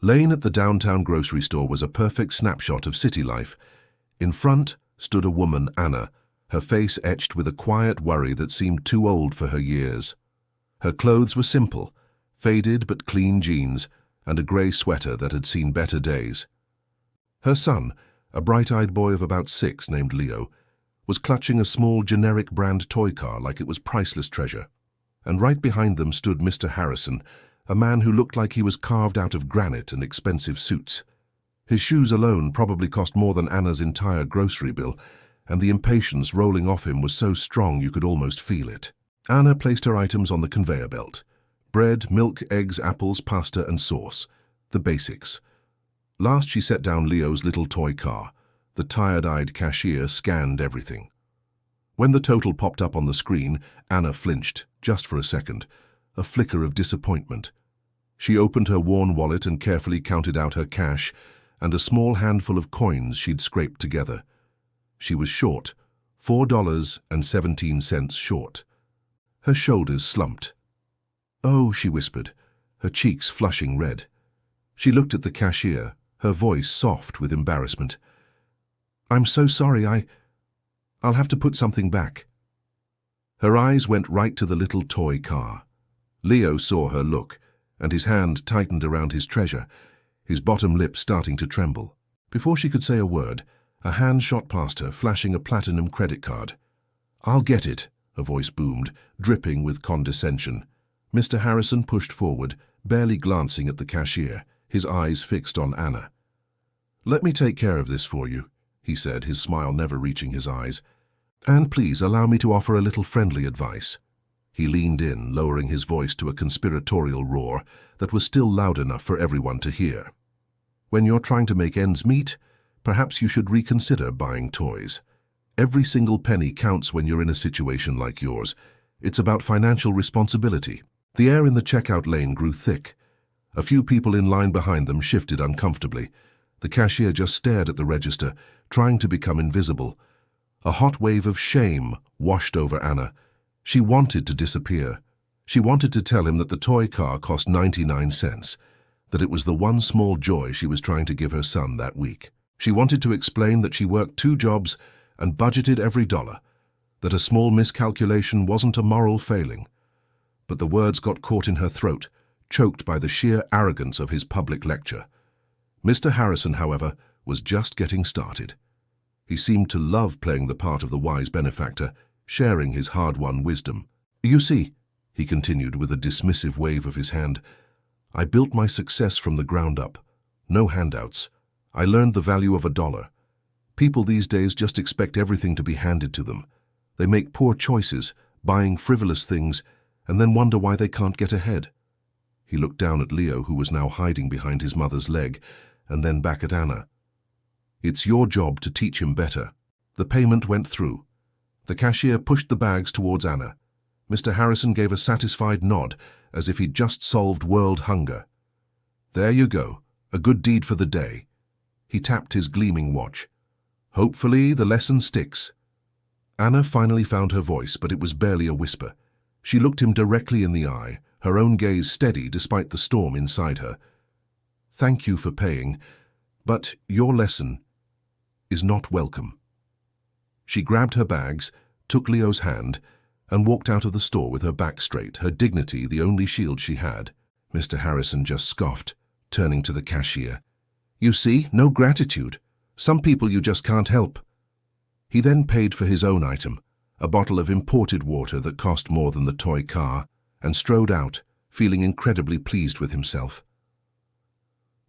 Lane at the downtown grocery store was a perfect snapshot of city life. In front stood a woman, Anna, her face etched with a quiet worry that seemed too old for her years. Her clothes were simple, faded but clean jeans, and a grey sweater that had seen better days. Her son, a bright-eyed boy of about 6 named Leo, was clutching a small generic brand toy car like it was priceless treasure. And right behind them stood Mr. Harrison, a man who looked like he was carved out of granite and expensive suits. His shoes alone probably cost more than Anna's entire grocery bill, and the impatience rolling off him was so strong you could almost feel it. Anna placed her items on the conveyor belt. Bread, milk, eggs, apples, pasta and sauce. The basics. Last she set down Leo's little toy car. The tired-eyed cashier scanned everything. When the total popped up on the screen, Anna flinched, just for a second, a flicker of disappointment. She opened her worn wallet and carefully counted out her cash and a small handful of coins she'd scraped together. She was short, $4.17 short. Her shoulders slumped. "Oh," she whispered, her cheeks flushing red. She looked at the cashier, her voice soft with embarrassment. "I'm so sorry, I'll have to put something back." Her eyes went right to the little toy car. Leo saw her look, and his hand tightened around his treasure, his bottom lip starting to tremble. Before she could say a word, a hand shot past her, flashing a platinum credit card. "I'll get it," a voice boomed, dripping with condescension. Mr. Harrison pushed forward, barely glancing at the cashier, his eyes fixed on Anna. "Let me take care of this for you," he said, his smile never reaching his eyes. "And please allow me to offer a little friendly advice." He leaned in, lowering his voice to a conspiratorial roar that was still loud enough for everyone to hear. "When you're trying to make ends meet, perhaps you should reconsider buying toys. Every single penny counts when you're in a situation like yours. It's about financial responsibility." The air in the checkout lane grew thick. A few people in line behind them shifted uncomfortably. The cashier just stared at the register, trying to become invisible. A hot wave of shame washed over Anna. She wanted to disappear. She wanted to tell him that the toy car cost 99 cents, that it was the one small joy she was trying to give her son that week. She wanted to explain that she worked 2 jobs and budgeted every dollar, that a small miscalculation wasn't a moral failing. But the words got caught in her throat, choked by the sheer arrogance of his public lecture. Mr. Harrison, however, was just getting started. He seemed to love playing the part of the wise benefactor, sharing his hard-won wisdom. "You see," he continued with a dismissive wave of his hand, "I built my success from the ground up. No handouts. I learned the value of $1. People these days just expect everything to be handed to them. They make poor choices, buying frivolous things, and then wonder why they can't get ahead." He looked down at Leo, who was now hiding behind his mother's leg, and then back at Anna. "It's your job to teach him better." The payment went through. The cashier pushed the bags towards Anna. Mr. Harrison gave a satisfied nod, as if he'd just solved world hunger. "There you go, a good deed for the day." He tapped his gleaming watch. "Hopefully the lesson sticks." Anna finally found her voice, but it was barely a whisper. She looked him directly in the eye, her own gaze steady despite the storm inside her. "Thank you for paying, but your lesson is not welcome." She grabbed her bags, took Leo's hand, and walked out of the store with her back straight, her dignity the only shield she had. Mr. Harrison just scoffed, turning to the cashier. "You see, no gratitude. Some people you just can't help." He then paid for his own item, a bottle of imported water that cost more than the toy car, and strode out, feeling incredibly pleased with himself.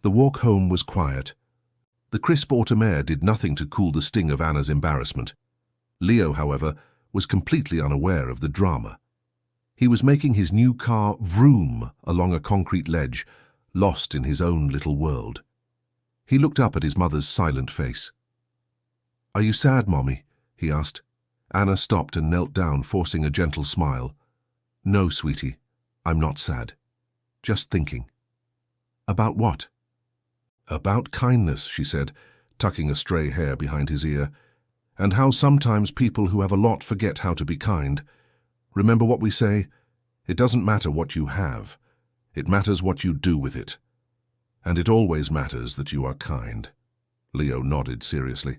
The walk home was quiet. The crisp autumn air did nothing to cool the sting of Anna's embarrassment. Leo, however, was completely unaware of the drama. He was making his new car vroom along a concrete ledge, lost in his own little world. He looked up at his mother's silent face. "Are you sad, Mommy?" he asked. Anna stopped and knelt down, forcing a gentle smile. "No, sweetie, I'm not sad. Just thinking." "About what?" "About kindness," she said, tucking a stray hair behind his ear, "and how sometimes people who have a lot forget how to be kind. Remember what we say? It doesn't matter what you have. It matters what you do with it." And it always matters that you are kind. Leo nodded seriously.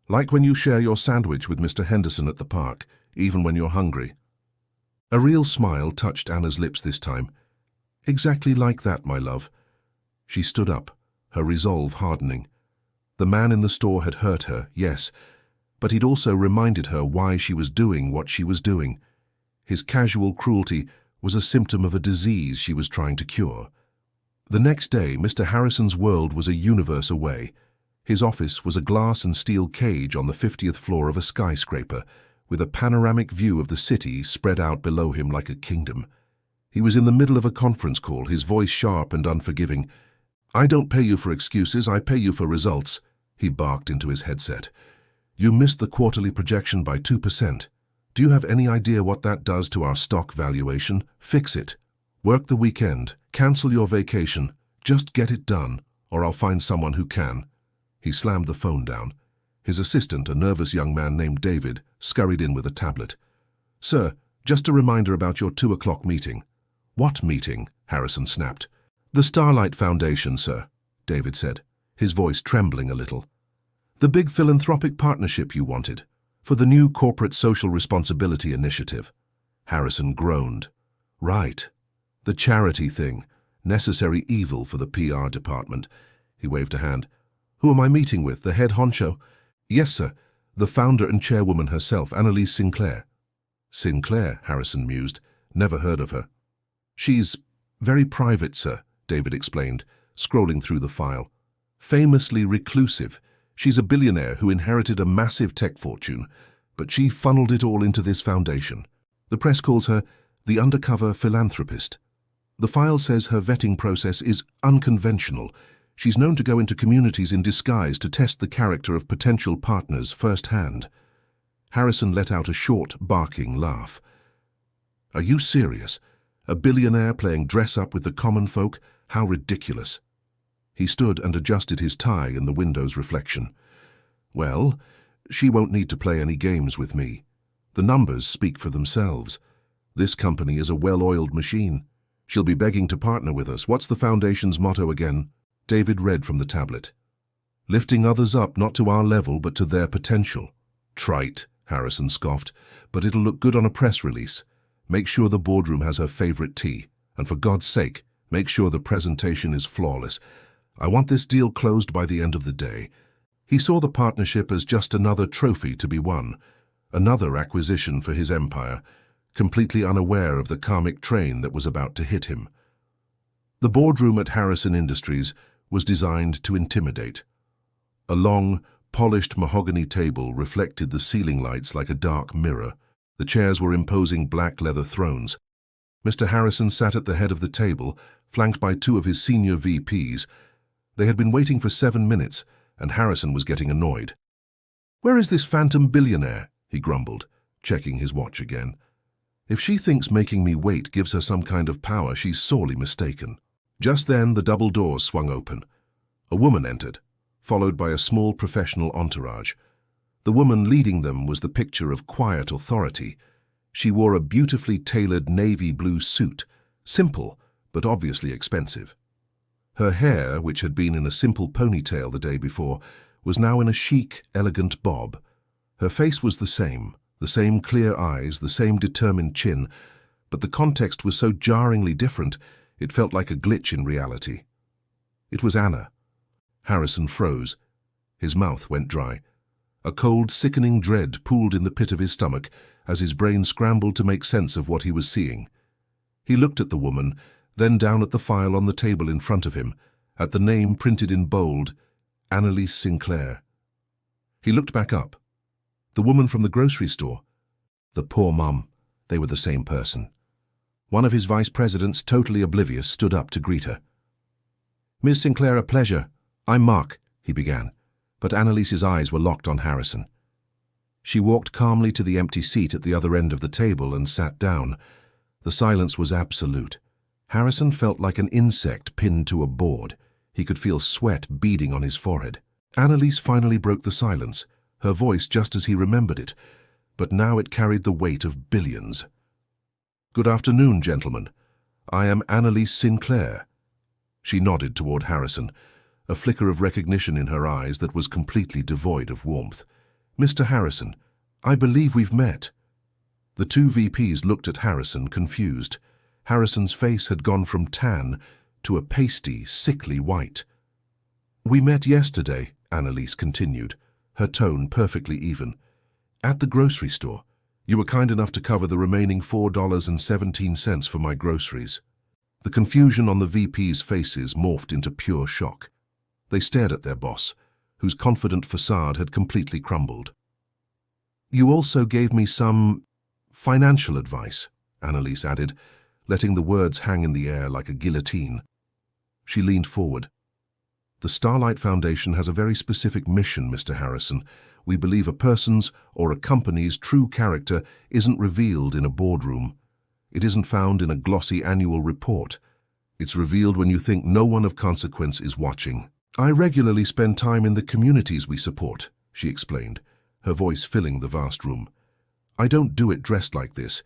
Like when you share your sandwich with Mr. Henderson at the park, even when you're hungry. A real smile touched Anna's lips this time. Exactly like that, my love. She stood up, her resolve hardening. The man in the store had hurt her, yes, but he'd also reminded her why she was doing what she was doing. His casual cruelty was a symptom of a disease she was trying to cure. The next day, Mr. Harrison's world was a universe away. His office was a glass and steel cage on the 50th floor of a skyscraper, with a panoramic view of the city spread out below him like a kingdom. He was in the middle of a conference call, his voice sharp and unforgiving. "I don't pay you for excuses, I pay you for results," he barked into his headset. "You missed the quarterly projection by 2%. Do you have any idea what that does to our stock valuation? Fix it. Work the weekend. Cancel your vacation. Just get it done, or I'll find someone who can." He slammed the phone down. His assistant, a nervous young man named David, scurried in with a tablet. "Sir, just a reminder about your 2 o'clock meeting." "What meeting?" Harrison snapped. "The Starlight Foundation, sir," David said, his voice trembling a little. "The big philanthropic partnership you wanted, for the new Corporate Social Responsibility Initiative." Harrison groaned. "Right. The charity thing. Necessary evil for the PR department." He waved a hand. "Who am I meeting with? The head honcho?" "Yes, sir. The founder and chairwoman herself, Annalise Sinclair." "Sinclair," Harrison mused. "Never heard of her." "She's very private, sir," David explained, scrolling through the file. "Famously reclusive. She's a billionaire who inherited a massive tech fortune, but she funneled it all into this foundation. The press calls her the undercover philanthropist. The file says her vetting process is unconventional. She's known to go into communities in disguise to test the character of potential partners firsthand." Harrison let out a short, barking laugh. "Are you serious? A billionaire playing dress-up with the common folk? How ridiculous." He stood and adjusted his tie in the window's reflection. "Well, she won't need to play any games with me. The numbers speak for themselves. This company is a well-oiled machine. She'll be begging to partner with us. What's the foundation's motto again?" David read from the tablet. "Lifting others up, not to our level, but to their potential." "Trite," Harrison scoffed, "but it'll look good on a press release. Make sure the boardroom has her favorite tea. And for God's sake, make sure the presentation is flawless. I want this deal closed by the end of the day." He saw the partnership as just another trophy to be won, another acquisition for his empire, completely unaware of the karmic train that was about to hit him. The boardroom at Harrison Industries was designed to intimidate. A long, polished mahogany table reflected the ceiling lights like a dark mirror. The chairs were imposing black leather thrones. Mr. Harrison sat at the head of the table, flanked by two of his senior VPs. They had been waiting for 7 minutes, and Harrison was getting annoyed. "Where is this phantom billionaire?" he grumbled, checking his watch again. "If she thinks making me wait gives her some kind of power, she's sorely mistaken." Just then, the double doors swung open. A woman entered, followed by a small professional entourage. The woman leading them was the picture of quiet authority. She wore a beautifully tailored navy blue suit, simple but obviously expensive. Her hair, which had been in a simple ponytail the day before, was now in a chic, elegant bob. Her face was the same clear eyes, the same determined chin, but the context was so jarringly different it felt like a glitch in reality. It was Anna. Harrison froze. His mouth went dry. A cold, sickening dread pooled in the pit of his stomach as his brain scrambled to make sense of what he was seeing. He looked at the woman, then down at the file on the table in front of him, at the name printed in bold, Annalise Sinclair. He looked back up. The woman from the grocery store. The poor mum. They were the same person. One of his vice presidents, totally oblivious, stood up to greet her. "Ms. Sinclair, a pleasure. I'm Mark," he began, but Annalise's eyes were locked on Harrison. She walked calmly to the empty seat at the other end of the table and sat down. The silence was absolute. Harrison felt like an insect pinned to a board. He could feel sweat beading on his forehead. Annalise finally broke the silence, her voice just as he remembered it, but now it carried the weight of billions. "Good afternoon, gentlemen. I am Annalise Sinclair." She nodded toward Harrison, a flicker of recognition in her eyes that was completely devoid of warmth. "Mr. Harrison, I believe we've met." The two VPs looked at Harrison, confused. Harrison's face had gone from tan to a pasty, sickly white. "We met yesterday," Annalise continued, her tone perfectly even. "At the grocery store. You were kind enough to cover the remaining $4.17 for my groceries." The confusion on the VP's faces morphed into pure shock. They stared at their boss, whose confident facade had completely crumbled. "You also gave me some financial advice," Annalise added, letting the words hang in the air like a guillotine. She leaned forward. "The Starlight Foundation has a very specific mission, Mr. Harrison. We believe a person's or a company's true character isn't revealed in a boardroom. It isn't found in a glossy annual report. It's revealed when you think no one of consequence is watching. I regularly spend time in the communities we support," she explained, her voice filling the vast room. "I don't do it dressed like this.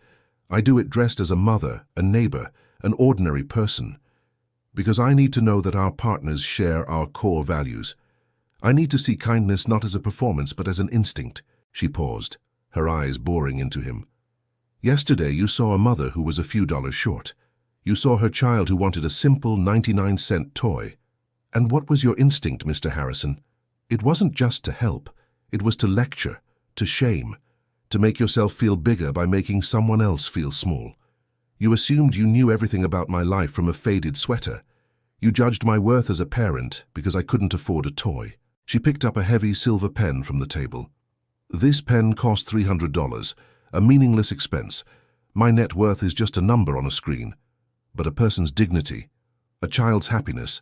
I do it dressed as a mother, a neighbor, an ordinary person. Because I need to know that our partners share our core values. I need to see kindness not as a performance but as an instinct." She paused, her eyes boring into him. "Yesterday you saw a mother who was a few dollars short. You saw her child who wanted a simple 99-cent toy. And what was your instinct, Mr. Harrison? It wasn't just to help. It was to lecture, to shame, to make yourself feel bigger by making someone else feel small. You assumed you knew everything about my life from a faded sweater. You judged my worth as a parent because I couldn't afford a toy." She picked up a heavy silver pen from the table. "This pen cost $300, a meaningless expense. My net worth is just a number on a screen. But a person's dignity, a child's happiness,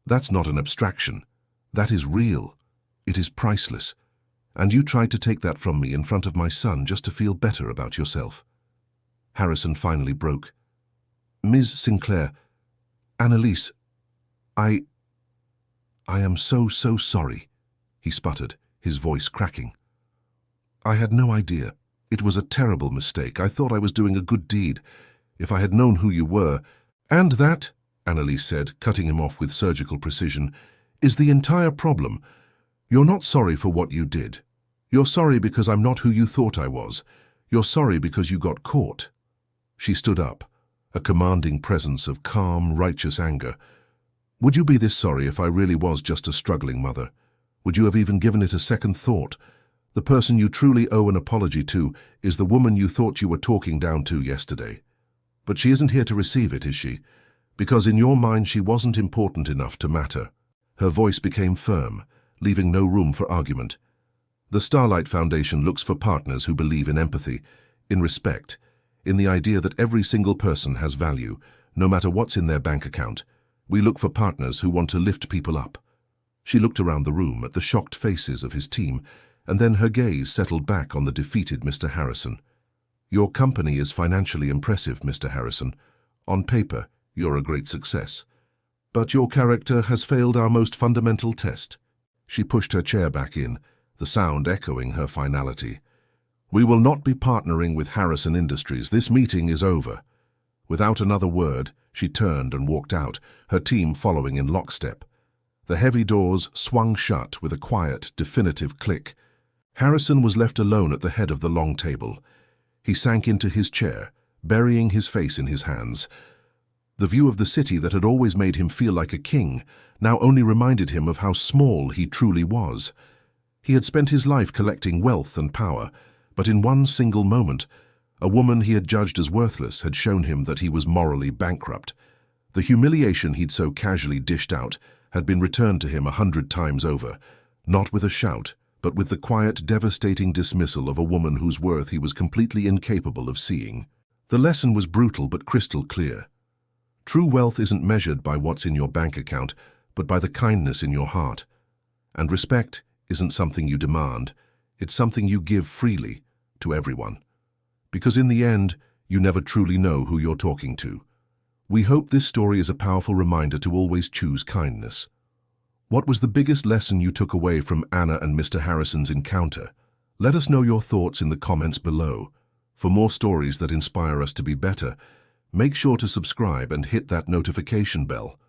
that's not an abstraction. That is real. It is priceless. And you tried to take that from me in front of my son just to feel better about yourself." Harrison finally broke. "Ms. Sinclair, Annalise, I am so sorry," he sputtered, his voice cracking. "I had no idea. It was a terrible mistake. I thought I was doing a good deed. If I had known who you were—" "And that," Annalise said, cutting him off with surgical precision, "is the entire problem. You're not sorry for what you did. You're sorry because I'm not who you thought I was. You're sorry because you got caught." She stood up, a commanding presence of calm, righteous anger. "Would you be this sorry if I really was just a struggling mother? Would you have even given it a second thought? The person you truly owe an apology to is the woman you thought you were talking down to yesterday. But she isn't here to receive it, is she? Because in your mind she wasn't important enough to matter." Her voice became firm, leaving no room for argument. "The Starlight Foundation looks for partners who believe in empathy, in respect, in the idea that every single person has value, no matter what's in their bank account. We look for partners who want to lift people up." She looked around the room at the shocked faces of his team, and then her gaze settled back on the defeated Mr. Harrison. "Your company is financially impressive, Mr. Harrison. On paper, you're a great success. But your character has failed our most fundamental test." She pushed her chair back in, the sound echoing her finality. "We will not be partnering with Harrison Industries. This meeting is over." Without another word, she turned and walked out, her team following in lockstep. The heavy doors swung shut with a quiet, definitive click. Harrison was left alone at the head of the long table. He sank into his chair, burying his face in his hands. The view of the city that had always made him feel like a king now only reminded him of how small he truly was. He had spent his life collecting wealth and power, but in one single moment, a woman he had judged as worthless had shown him that he was morally bankrupt. The humiliation he'd so casually dished out had been returned to him 100 times over, not with a shout, but with the quiet, devastating dismissal of a woman whose worth he was completely incapable of seeing. The lesson was brutal but crystal clear. True wealth isn't measured by what's in your bank account, but by the kindness in your heart. And respect isn't something you demand, it's something you give freely to everyone. Because in the end, you never truly know who you're talking to. We hope this story is a powerful reminder to always choose kindness. What was the biggest lesson you took away from Anna and Mr. Harrison's encounter? Let us know your thoughts in the comments below. For more stories that inspire us to be better, make sure to subscribe and hit that notification bell.